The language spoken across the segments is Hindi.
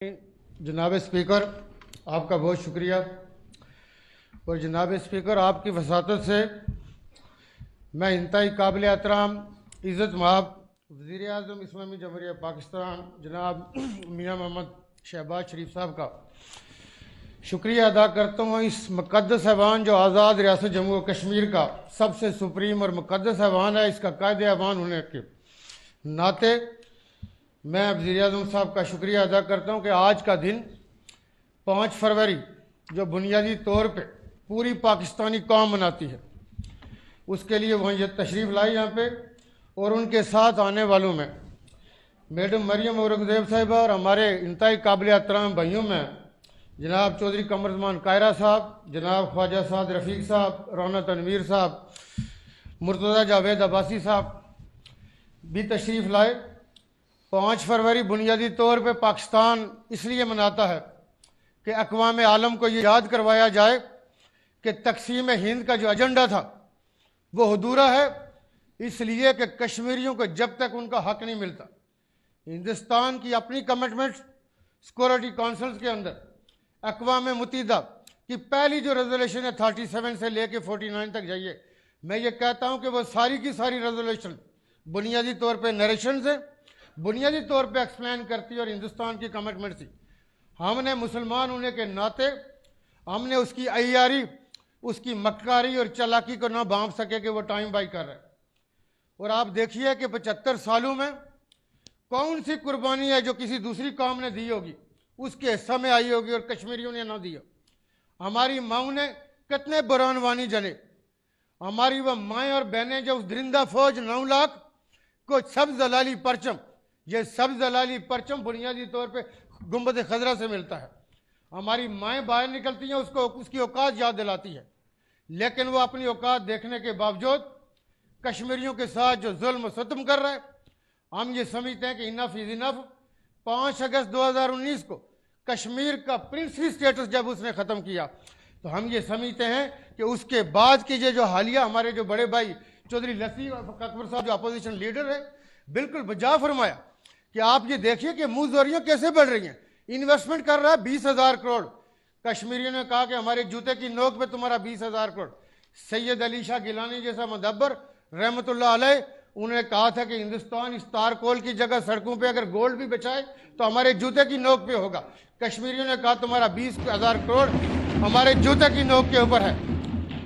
जनाब स्पीकर, आपका बहुत शुक्रिया। और जनाब स्पीकर, आपकी वसातत से मैं इंतहाई काबिल एहतराम इज़्ज़त महाब वज़ीर आज़म इस्लामी जमहूरियत पाकिस्तान जनाब मियाँ मोहम्मद शहबाज शरीफ साहब का शुक्रिया अदा करता हूँ। इस मुक़द्दस ऐवान जो आज़ाद रियासत जम्मू और कश्मीर का सबसे सुप्रीम और मुक़द्दस ऐवान है, इसका कायदे ऐवान होने के नाते मैं वज़ीर आज़म साहब का शुक्रिया अदा करता हूँ कि आज का दिन 5 फरवरी जो बुनियादी तौर पे पूरी पाकिस्तानी कौम मनाती है, उसके लिए वहाँ ये तशरीफ़ लाई यहाँ पे। और उनके साथ आने वालों में मैडम मरियम औरंगज़ेब साहिबा और हमारे इंतहाई काबिल एहतराम भाइयों में जनाब चौधरी कमरुज़्ज़मान कायरा साहब, जनाब ख्वाजा साद रफ़ीक साहब, रौनक तनवीर साहब, मुर्तज़ा जावेद अब्बासी साहब भी तशरीफ़ लाए। 5 फरवरी बुनियादी तौर पे पाकिस्तान इसलिए मनाता है कि अक़वाम आलम को ये याद करवाया जाए कि तक़सीम हिंद का जो एजेंडा था वो अधूरा है, इसलिए कि कश्मीरियों को जब तक उनका हक़ नहीं मिलता, हिंदुस्तान की अपनी कमिटमेंट सिक्योरिटी काउंसिल के अंदर अक़वाम मुत्तहिदा की पहली जो रेजोल्यूशन है 37 से लेके 49 तक जाइए, मैं ये कहता हूँ कि वो सारी की सारी रेजोल्यूशन बुनियादी तौर पर नरेशन से बुनियादी तौर पे एक्सप्लेन करती है और हिंदुस्तान की कमिटमेंट थी। हमने मुसलमान होने के नाते हमने उसकी अय्यारी, उसकी मक्कारी और चालाकी को ना भांप सके कि वो टाइम बाई कर रहा है। और आप देखिए कि 75 सालों में कौन सी कुर्बानी है जो किसी दूसरी कौम ने दी होगी, उसके हिस्सा में आई होगी और कश्मीरियों ने ना दिया। हमारी माओ ने कितने बुरानवानी जने, हमारी वह माएँ और बहनें जो उस दरिंदा फौज 9 लाख को सब जलाली परचम, ये सब जलाली परचम बुनियादी तौर पे गुंबद खजरा से मिलता है। हमारी माएँ बाहर निकलती हैं, उसको उसकी औकात याद दिलाती है, लेकिन वो अपनी औकात देखने के बावजूद कश्मीरियों के साथ जो जुल्म सतम कर रहा है, हम ये समझते हैं कि इनफ इज इनफ। 5 अगस्त 2019 को कश्मीर का प्रिंसली स्टेटस जब उसने ख़त्म किया, तो हम ये समझते हैं कि उसके बाद की जो हालिया हमारे जो बड़े भाई चौधरी लसी अकबर साहब जो अपोजिशन लीडर है, बिल्कुल बजा फरमाया कि आप ये देखिए कि मुजदूरियाँ कैसे बढ़ रही हैं। इन्वेस्टमेंट कर रहा है 20,000 करोड़। कश्मीरियों ने कहा कि हमारे जूते की नोक पे तुम्हारा 20,000 करोड़। सैयद अली शाह गिलानी जैसा मुदब्बर रहमतुल्लाह अलैह, उन्होंने कहा था कि हिंदुस्तान इस तारकोल की जगह सड़कों पे अगर गोल्ड भी बचाए तो हमारे जूते की नोक पे होगा। कश्मीरियों ने कहा तुम्हारा 20,000 करोड़ हमारे जूते की नोक के ऊपर है।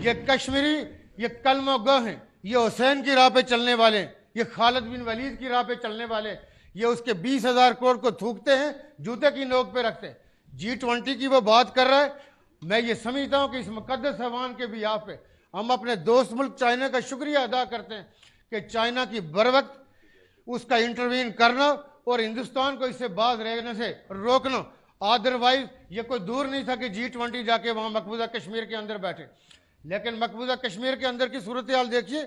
ये कश्मीरी, ये कलमा गो हैं, ये हुसैन की राह पे चलने वाले, ये खालिद बिन वलीद की राह पे चलने वाले, ये उसके 20,000 करोड़ को थूकते हैं, जूते की नोक पे रखते हैं। G20 की वो बात कर रहा है। मैं ये समझता हूँ कि इस मुक़द्दस ऐवान के बिहाफ पे हम अपने दोस्त मुल्क चाइना का शुक्रिया अदा करते हैं कि चाइना की बर वक्त उसका इंटरवीन करना और हिंदुस्तान को इससे बाज रहने से रोकना। अदरवाइज ये कोई दूर नहीं था कि G20 जाके वहाँ मकबूजा कश्मीर के अंदर बैठे, लेकिन मकबूजा कश्मीर के अंदर की सूरत हाल देखिए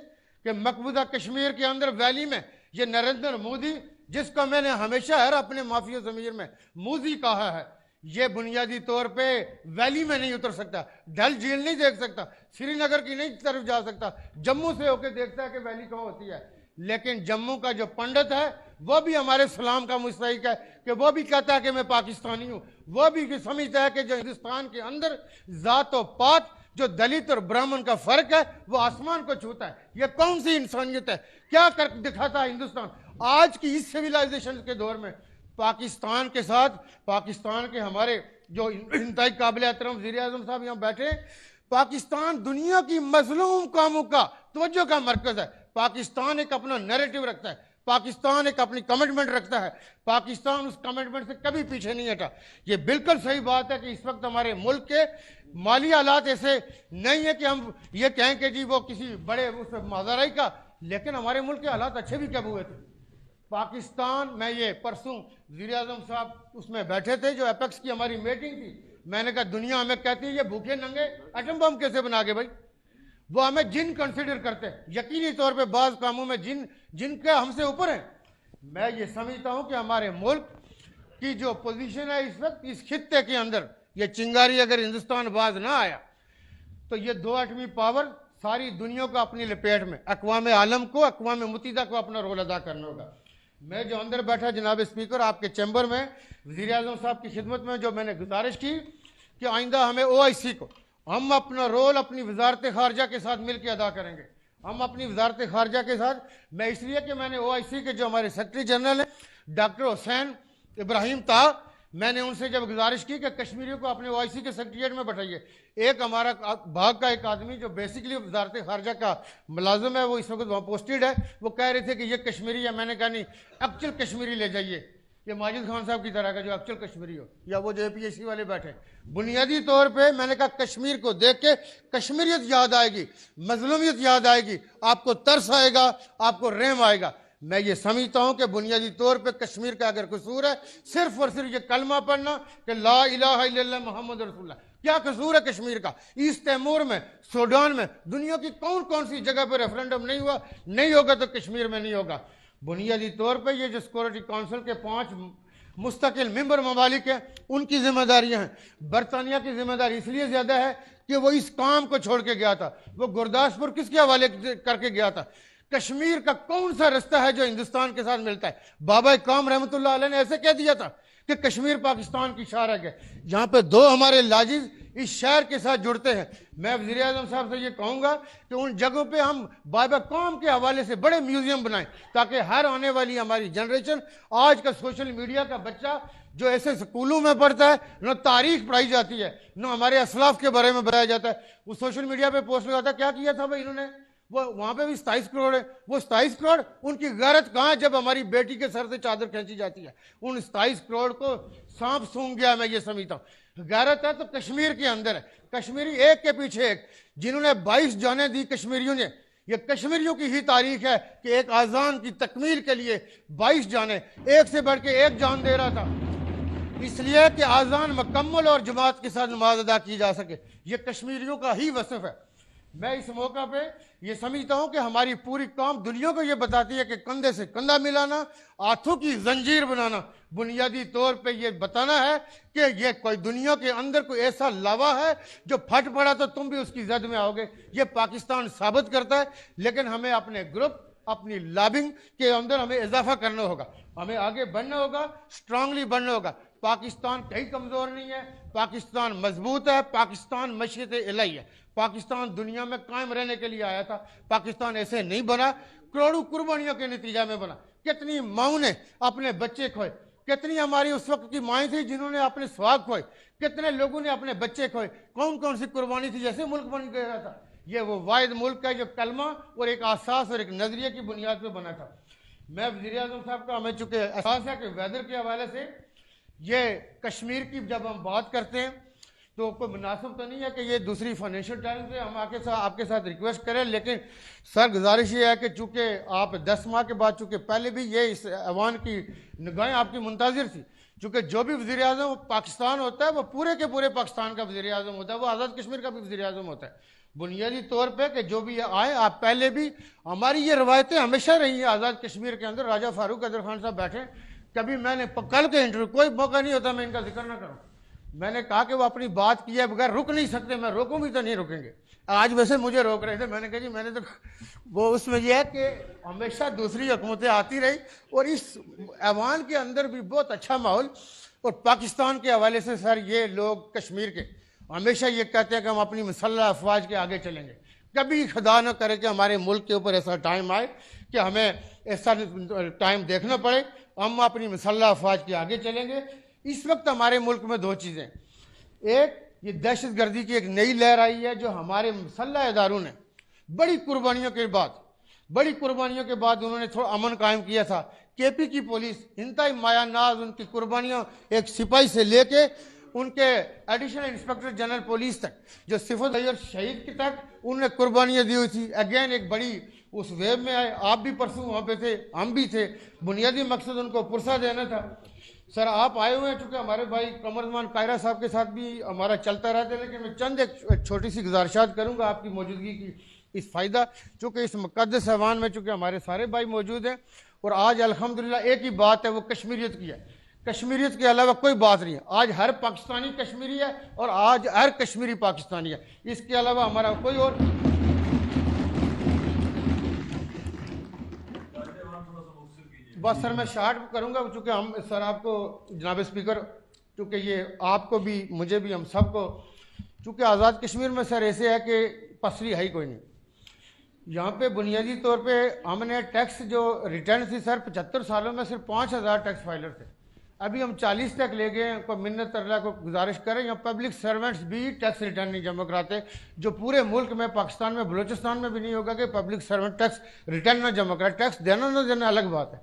कि मकबूजा कश्मीर के अंदर वैली में ये नरेंद्र मोदी, जिसको मैंने हमेशा हर अपने माफिया ज़मीर में मोदी कहा है, ये बुनियादी तौर पे वैली में नहीं उतर सकता, डल झील नहीं देख सकता, श्रीनगर की नहीं तरफ जा सकता, जम्मू से होकर देखता है कि वैली कहाँ होती है। लेकिन जम्मू का जो पंडित है वो भी हमारे सलाम का मुस्तहिक है कि वो भी कहता है कि मैं पाकिस्तानी हूँ। वो भी समझता है कि जो हिंदुस्तान के अंदर जात और पात, जो दलित और ब्राह्मण का फर्क है, वो आसमान को छूता है। ये कौन सी इंसानियत है? क्या कर दिखाता है हिंदुस्तान आज की इस सिविलाइजेशन के दौर में? पाकिस्तान के साथ पाकिस्तान के हमारे जो इंतहाई काबिल एहतराम वज़ीर आज़म साहब यहाँ बैठे, पाकिस्तान दुनिया की मजलूम कौमों का तवज्जो का मरकज है। पाकिस्तान एक अपना नैरेटिव रखता है, पाकिस्तान एक अपनी कमिटमेंट रखता है, पाकिस्तान उस कमिटमेंट से कभी पीछे नहीं हटा। ये बिल्कुल सही बात है कि इस वक्त हमारे मुल्क के माली हालात ऐसे नहीं है कि हम ये कहें कि जी वो किसी बड़े उस माजराई का, लेकिन हमारे मुल्क के हालात अच्छे भी कब हुए थे। पाकिस्तान, मैं ये परसों वज़ीर आज़म साहब उसमें बैठे थे जो एपेक्स की हमारी मीटिंग थी, मैंने कहा दुनिया हमें कहती है ये भूखे नंगे एटम बम कैसे बना गए भाई। वो हमें जिन कंसिडर करते हैं, यकीनी तौर पे बाज़ कामों में जिनके हमसे ऊपर हैं। मैं ये समझता हूँ कि हमारे मुल्क की जो पोजीशन है इस वक्त इस खित्ते के अंदर, ये चिंगारी अगर हिंदुस्तान बाज ना आया तो ये 2 एटमी पावर सारी दुनिया को अपनी लपेट में, अक़वाम आलम को, अक़वाम मुत्तहिदा को अपना रोल अदा करना होगा। मैं जो अंदर बैठा जनाब स्पीकर आपके चैम्बर में वज़ीर आज़म साहब की खिदमत में जो मैंने गुजारिश की कि आइंदा हमें OIC को हम अपना रोल अपनी वजारत खारजा के साथ मिलकर अदा करेंगे। हम अपनी वजारत खारजा के साथ, मैं इसलिए कि मैंने OIC के जो हमारे सेक्रेटरी जनरल हैं डॉक्टर हुसैन इब्राहिम ता, मैंने उनसे जब गुजारिश की कि कश्मीरियों को अपने OIC के सेक्रेटरीट में बैठाइए। एक हमारा भाग का एक आदमी जो बेसिकली वजारत खारजा का मुलाजिम है, वो इस वक्त वहाँ पोस्टेड है, वो कह रहे थे कि ये कश्मीरी है। मैंने कहा नहीं, एक्चुअल कश्मीरी ले जाइए, ये माजिद खान साहब की तरह का जो एक्चुअल कश्मीरी हो, या वो जो APSC वाले बैठे। बुनियादी तौर पे मैंने कहा कश्मीर को देख के कश्मीरियत याद आएगी, मजलूमियत याद आएगी, आपको तरस आएगा, आपको रहम आएगा। मैं ये समझता हूं कि बुनियादी तौर पे कश्मीर का अगर कसूर है सिर्फ और सिर्फ ये कलमा पढ़ना कि ला इलाहा इल्लल्लाह मुहम्मद रसूलुल्लाह, क्या कसूर है कश्मीर का? ईस्ट तैमूर में, सूडान में, दुनिया की कौन कौन सी जगह पर रेफरेंडम नहीं हुआ? नहीं होगा तो कश्मीर में नहीं होगा। बुनियादी तौर पर ये जो सिक्योरिटी काउंसिल के 5 मुस्तकिल मेंबर ममालिक हैं, उनकी जिम्मेदारियां हैं। बरतानिया की जिम्मेदारी इसलिए ज्यादा है कि वो इस काम को छोड़ के गया था। वो गुरदासपुर किसके हवाले करके गया था? कश्मीर का कौन सा रास्ता है जो हिंदुस्तान के साथ मिलता है? बाबा काम रहमतुल्लाह अलैह ने ऐसे कह दिया था कि कश्मीर पाकिस्तान की शारक है। यहाँ पे 2 हमारे लाजिज इस शहर के साथ जुड़ते हैं। मैं वज़ीर आज़म साहब से ये कहूँगा कि उन जगहों पे हम बाबा कौम के हवाले से बड़े म्यूजियम बनाएं, ताकि हर आने वाली हमारी जनरेशन, आज का सोशल मीडिया का बच्चा जो ऐसे स्कूलों में पढ़ता है, न तारीख पढ़ाई जाती है, न हमारे असलाफ के बारे में बताया जाता है। वो सोशल मीडिया पे पोस्ट लगाता है, क्या किया था भाई इन्होंने, वो वहां पे भी 27 करोड़ है। वो 27 करोड़ उनकी गैरत कहाँ है जब हमारी बेटी के सर से चादर खींची जाती है? उन 27 करोड़ को सांप सूंघ गया, मैं ये समझता हूँ। गैरत है तो कश्मीर के अंदर है। कश्मीरी एक के पीछे एक, जिन्होंने 22 जानें दी कश्मीरियों ने। ये कश्मीरियों की ही तारीख है कि एक आजान की तकमील के लिए 22 जानें, एक से बढ़ के एक जान दे रहा था, इसलिए कि आजान मुकम्मल और जमात के साथ नमाज अदा की जा सके। ये कश्मीरियों का ही वसफ है। मैं इस मौका पे ये समझता हूं कि हमारी पूरी कौम दुनिया को ये बताती है कि कंधे से कंधा मिलाना, हाथों की जंजीर बनाना, बुनियादी तौर पे ये बताना है कि ये कोई दुनिया के अंदर कोई ऐसा लावा है जो फट पड़ा तो तुम भी उसकी जद में आओगे। ये पाकिस्तान साबित करता है। लेकिन हमें अपने ग्रुप, अपनी लॉबिंग के अंदर हमें इजाफा करना होगा, हमें आगे बढ़ना होगा, स्ट्रांगली बढ़ना होगा। पाकिस्तान कहीं कमजोर नहीं है, पाकिस्तान मजबूत है, पाकिस्तान मशरिक़ इलाही है। पाकिस्तान दुनिया में कायम रहने के लिए आया था। पाकिस्तान ऐसे नहीं बना, करोड़ों कुर्बानियों के नतीजा में बना। कितनी माओं ने अपने बच्चे खोए, कितनी हमारी उस वक्त की माएँ थी जिन्होंने अपने सुहाग खोए, कितने लोगों ने अपने बच्चे खोए, कौन कौन सी कुर्बानी थी, जैसे मुल्क बन गया था। ये वो वाहिद मुल्क है जो कलमा और एक आसास और एक नजरिए की बुनियाद पर बना था। मैं वज़ीर आज़म साहब का, हमें चूंकि एहसास है कि वेदर के हवाले से ये कश्मीर की जब हम बात करते हैं तो कोई मुनासिब तो नहीं है कि ये दूसरी फाइनेंशियल टाइम्स से हम आपके साथ रिक्वेस्ट करें। लेकिन सर गुजारिश ये है कि चूंकि आप 10 माह के बाद, चूंकि पहले भी ये इस ऐवान की निगाहें आपकी मुंतज़िर थी, चूंकि जो भी वज़ीर आज़म पाकिस्तान होता है वो पूरे के पूरे पाकिस्तान का वज़ीर आज़म होता है, वो आज़ाद कश्मीर का भी वज़ीर आज़म होता है। बुनियादी तौर पर कि जो भी आए, आप पहले भी, हमारी ये रवायतें हमेशा रही हैं आज़ाद कश्मीर के अंदर। राजा फारूक कदर खान साहब बैठे, कभी मैंने कल के इंटरव्यू, कोई मौका नहीं होता मैं इनका जिक्र ना करूं, मैंने कहा कि वो अपनी बात की है बगैर रुक नहीं सकते, मैं रोकूं भी तो नहीं रुकेंगे। आज वैसे मुझे रोक रहे थे, मैंने कहा जी मैंने तो, वो उसमें यह है कि हमेशा दूसरी हुकूमतें आती रही और इस ऐवान के अंदर भी बहुत अच्छा माहौल। और पाकिस्तान के हवाले से सर ये लोग कश्मीर के हमेशा ये कहते हैं कि हम अपनी मुसल्लह अफवाज के आगे चलेंगे। कभी खुदा न करे कि हमारे मुल्क के ऊपर ऐसा टाइम आए कि हमें ऐसा टाइम देखना पड़े, हम अपनी मुसल्लह अफवाज के आगे चलेंगे। इस वक्त हमारे मुल्क में 2 चीज़ें, एक ये दहशत गर्दी की एक नई लहर आई है जो हमारे मुसल्लह इदारों ने बड़ी कुर्बानियों के बाद उन्होंने थोड़ा अमन कायम किया था। KP की पुलिस इंतहाई मायानाज, उनकी कुर्बानियाँ एक सिपाही से लेके उनके एडिशनल इंस्पेक्टर जनरल पुलिस तक, जो सिफत और शहीद की तक उन्होंने कुर्बानियाँ दी हुई थी। अगेन एक बड़ी उस वेब में आए, आप भी परसों वहाँ पे थे, हम भी थे। बुनियादी मकसद उनको पुरसा देना था। सर आप आए हुए हैं, चूँकि हमारे भाई कमरजमान कायरा साहब के साथ भी हमारा चलता रहता है, लेकिन मैं चंद एक छोटी सी गुजारिशात करूँगा आपकी मौजूदगी की इस फ़ायदा, चूँकि इस मुक़द्दस ऐवान में चूँकि हमारे सारे भाई मौजूद हैं और आज अल्हम्दुलिल्लाह एक ही बात है, वो कश्मीरियत की है। कश्मीरियत के अलावा कोई बात नहीं है। आज हर पाकिस्तानी कश्मीरी है और आज हर कश्मीरी पाकिस्तानी है, इसके अलावा हमारा कोई और बस सर मैं शार्ट करूंगा, चूंकि हम सर आपको जनाब स्पीकर, चूंकि ये आपको भी मुझे भी हम सबको, चूंकि आज़ाद कश्मीर में सर ऐसे है कि पसरी है ही कोई नहीं। यहाँ पे बुनियादी तौर पे हमने टैक्स जो रिटर्न थी सर 75 सालों में सिर्फ 5000 टैक्स फाइलर थे, अभी हम 40 तक ले गए। कोई मिन्नत तरला को गुजारिश करें, यहाँ पब्लिक सर्वेंट्स भी टैक्स रिटर्न नहीं जमा कराते, जो पूरे मुल्क में, पाकिस्तान में, बलूचिस्तान में भी नहीं होगा कि पब्लिक सर्वेंट टैक्स रिटर्न ना जमा कराए। टैक्स देना ना देना अलग बात है,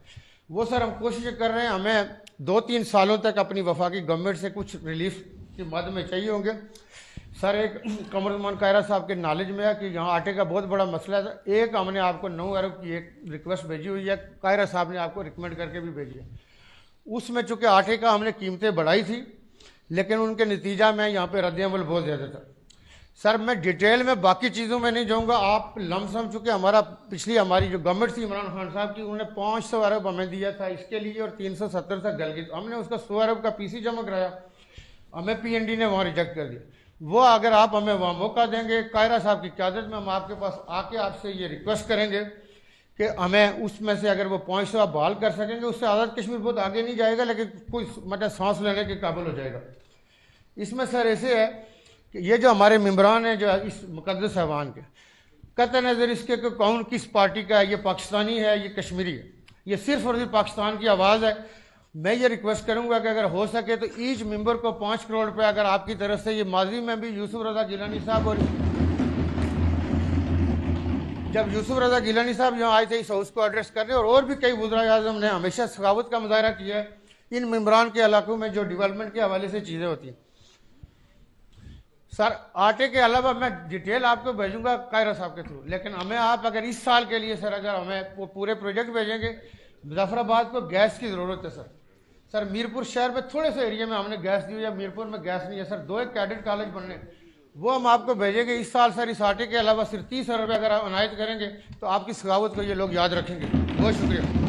वो सर हम कोशिश कर रहे हैं। हमें 2-3 सालों तक अपनी वफाकी गवर्नमेंट से कुछ रिलीफ की मद में चाहिए होंगे सर। एक कमरुज़्ज़मान कायरा साहब के नॉलेज में है कि यहाँ आटे का बहुत बड़ा मसला है। एक हमने आपको 9 अरब की एक रिक्वेस्ट भेजी हुई है, कायरा साहब ने आपको रिकमेंड करके भी भेजी है। उसमें चूँकि आटे का हमने कीमतें बढ़ाई थी, लेकिन उनके नतीजा में यहाँ पे रद्द-ए-अमल बहुत ज़्यादा था सर। मैं डिटेल में बाकी चीज़ों में नहीं जाऊँगा, आप लमसम, चूँकि हमारी जो गवर्नमेंट थी इमरान खान साहब की, उन्होंने 500 अरब हमें दिया था इसके लिए, और 370 तक गल गई। हमने उसका 100 अरब का पीसी जमा कराया, हमें PND ने वहाँ रिजेक्ट कर दिया। वो अगर आप हमें वहाँ मौका देंगे, कायरा साहब की क़यादत में हम आपके पास आके आपसे ये रिक्वेस्ट करेंगे कि हमें उसमें से अगर वो 500 आप बहाल कर सकेंगे, उससे आज़ाद कश्मीर बहुत आगे नहीं जाएगा, लेकिन कोई मतलब सांस लेने के काबिल हो जाएगा। इसमें सर ऐसे है कि ये जो हमारे मेम्बरान हैं जो इस मुक़द्दस ऐवान के, कतई नज़र इसके कि कौन किस पार्टी का है, ये पाकिस्तानी है, ये कश्मीरी है, ये सिर्फ और सिर्फ पाकिस्तान की आवाज़ है। मैं ये रिक्वेस्ट करूंगा कि अगर हो सके तो ईच मेंबर को 5 करोड़ रुपए अगर आपकी तरफ से, ये माजी में भी यूसुफ रज़ा गिलानी साहब, और जब यूसुफ रज़ा गिलानी साहब यहाँ आए थे इस हाउस को एड्रेस करने, और भी कई वज़ीर आज़म ने हमेशा सखावत का मुजाहरा किया है इन मेम्बरान के इलाकों में जो डेवलपमेंट के हवाले से चीज़ें होती हैं सर। आटे के अलावा मैं डिटेल आपको भेजूंगा कायरा साहब के थ्रू, लेकिन हमें आप अगर इस साल के लिए सर अगर हमें वो पूरे प्रोजेक्ट भेजेंगे। मुजफ्फराबाद को गैस की ज़रूरत है सर। मीरपुर शहर में थोड़े से एरिया में हमने गैस दी हुई है, मीरपुर में गैस नहीं है सर। 2 एक कैडेट कॉलेज बनने, वो हम आपको भेजेंगे इस साल सर। इस आटे के अलावा सिर्फ 30 अरब अगर आप अनायत करेंगे तो आपकी सखावत को ये लोग याद रखेंगे। बहुत शुक्रिया।